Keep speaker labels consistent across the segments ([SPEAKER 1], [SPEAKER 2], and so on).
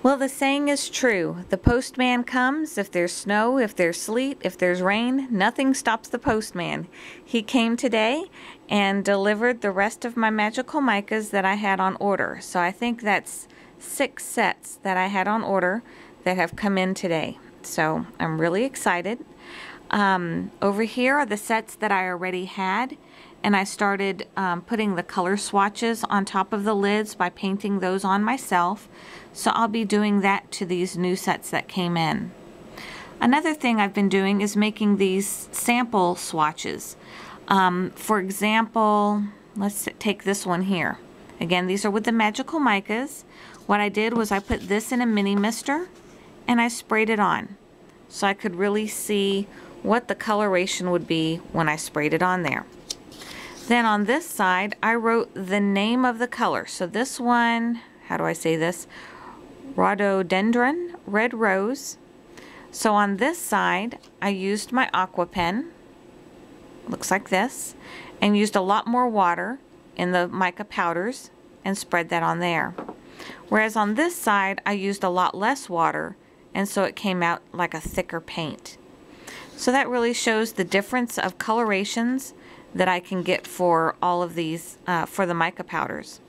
[SPEAKER 1] Well, the saying is true. The postman comes. If there's snow, if there's sleet, if there's rain, nothing stops the postman. He came today and delivered the rest of my magical micas that I had on order. So I think that's 6 sets that I had on order that have come in today. So I'm really excited. Over here are the sets that I already had, and I started putting the color swatches on top of the lids by painting those on myself. So I'll be doing that to these new sets that came in. Another thing I've been doing is making these sample swatches. For example, let's take this one here. Again, these are with the magical micas. What I did was I put this in a mini mister and I sprayed it on so I could really see what the coloration would be when I sprayed it on there. Then on this side, I wrote the name of the color. So this one, how do I say this? Rhododendron, red rose. So on this side, I used my Aqua Pen, looks like this, and used a lot more water in the mica powders and spread that on there. Whereas on this side, I used a lot less water, and so it came out like a thicker paint. So that really shows the difference of colorations that I can get for all of these, for the mica powders.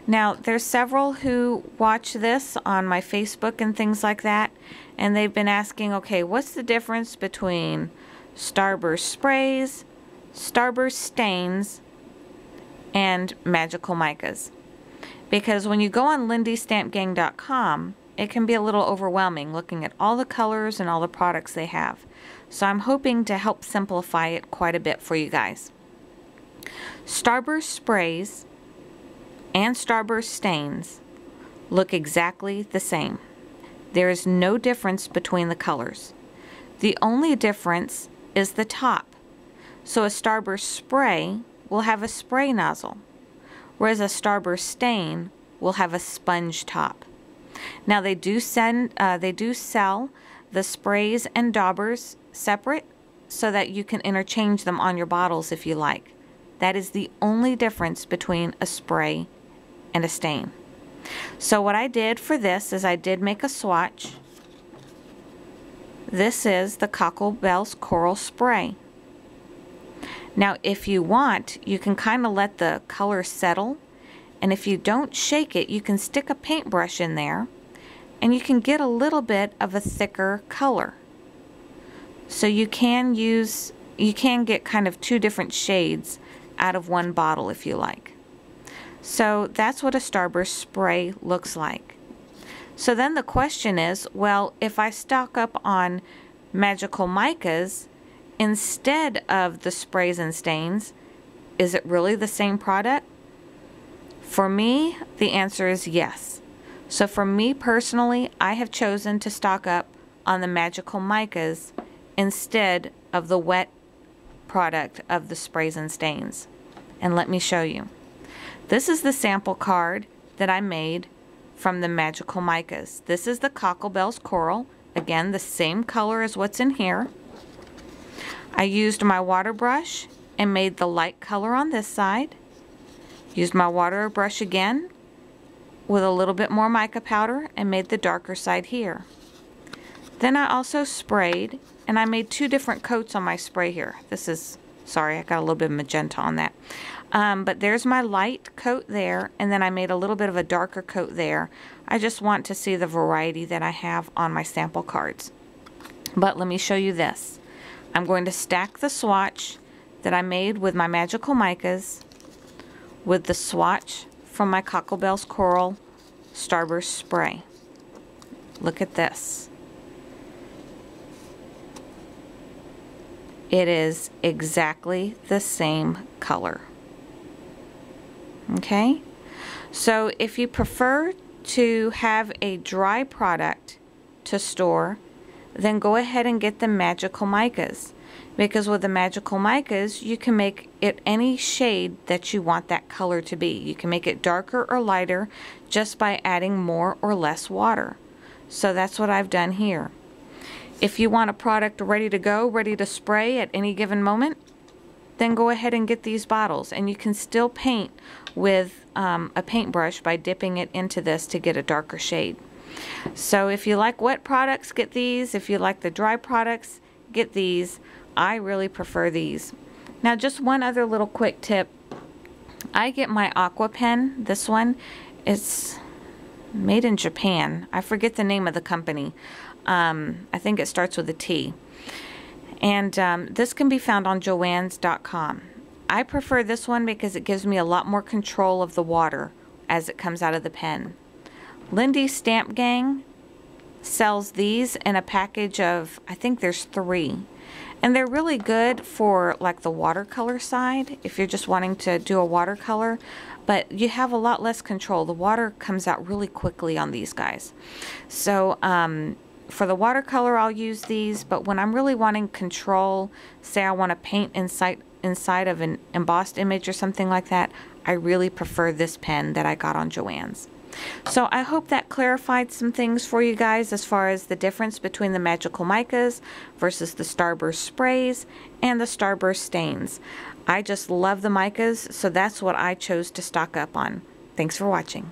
[SPEAKER 1] Now, there's several who watch this on my Facebook and things like that, and they've been asking, okay, what's the difference between Starburst sprays, Starburst stains, and magical micas? Because when you go on lindystampgang.com, it can be a little overwhelming looking at all the colors and all the products they have. So I'm hoping to help simplify it quite a bit for you guys. Starburst sprays and Starburst stains look exactly the same. There is no difference between the colors. The only difference is the top. So a Starburst spray will have a spray nozzle, whereas a Starburst stain will have a sponge top. Now they do sell the sprays and daubers separate so that you can interchange them on your bottles if you like. That is the only difference between a spray and a stain. So what I did for this is I did make a swatch. This is the Mica'S Coral Spray. Now if you want, you can kind of let the color settle, and if you don't shake it, you can stick a paintbrush in there and you can get a little bit of a thicker color. So you can get kind of 2 different shades out of one bottle if you like. So that's what a Starburst spray looks like. So then the question is, well, if I stock up on magical micas instead of the sprays and stains, is it really the same product? For me, the answer is yes. So for me personally, I have chosen to stock up on the magical micas instead of the wet product of the sprays and stains. And let me show you. This is the sample card that I made from the magical micas. This is the Mica'S Coral. Again, the same color as what's in here. I used my water brush and made the light color on this side. Used my water brush again with a little bit more mica powder and made the darker side here. Then I also sprayed, and I made 2 different coats on my spray here. This is, sorry, I got a little bit of magenta on that. But there's my light coat there, and then I made a little bit of a darker coat there. I just want to see the variety that I have on my sample cards. But let me show you this. I'm going to stack the swatch that I made with my magical micas with the swatch from my Mica'S Coral Starburst spray. Look at this. It is exactly the same color. Okay? So if you prefer to have a dry product to store, then go ahead and get the magical micas. Because with the magical micas, you can make it any shade that you want that color to be. You can make it darker or lighter just by adding more or less water. So that's what I've done here. If you want a product ready to go, ready to spray at any given moment, then go ahead and get these bottles. And you can still paint with a paintbrush by dipping it into this to get a darker shade. So if you like wet products, get these. If you like the dry products, get these. I really prefer these. Now just one other little quick tip. I get my Aqua Pen, this one. It's made in Japan. I forget the name of the company. I think it starts with a T. And this can be found on Joann's.com. I prefer this one because it gives me a lot more control of the water as it comes out of the pen. Lindy Stamp Gang sells these in a package of, I think there's 3. And they're really good for like the watercolor side, if you're just wanting to do a watercolor. But you have a lot less control. The water comes out really quickly on these guys. So for the watercolor, I'll use these. But when I'm really wanting control, say I want to paint inside of an embossed image or something like that, I really prefer this pen that I got on Joann's. So I hope that clarified some things for you guys as far as the difference between the Magical Micas versus the Starburst sprays and the Starburst stains. I just love the Micas, so that's what I chose to stock up on. Thanks for watching.